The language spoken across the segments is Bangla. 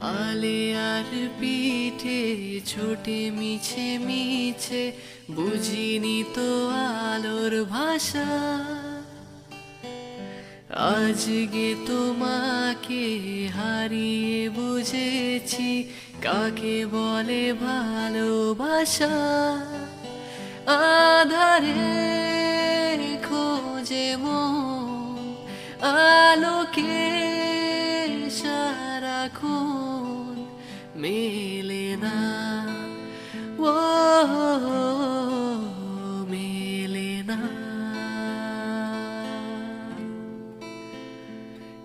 আলে আর পিঠে ছোটে মিছে মিছে বুঝিনি তো আলোর ভাষা। আজকে তোমাকে হারিয়ে বুঝেছি কাকে বলে ভালোবাসা। আধারে খোঁজে মন আলোকে সারাক্ষণ মেলে না, ও মেলে না।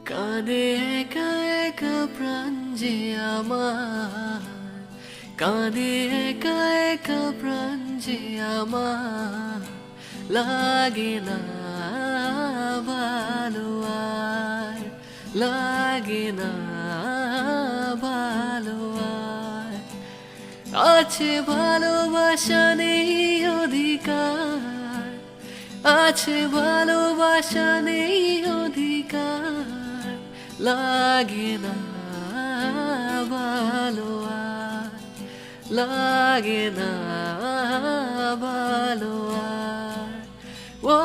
কাঁদে একা একা প্রাণ যে আমার, কাঁদে একা একা প্রাণ যে আমার, লাগে না ভালো আর, লাগে না ভালো আর। আছে ভালোবাসা নেই অধিকার, আছে ভালোবাসা নেই অধিকার, লাগে না ভালো আর, লাগে না ভালো আর। ও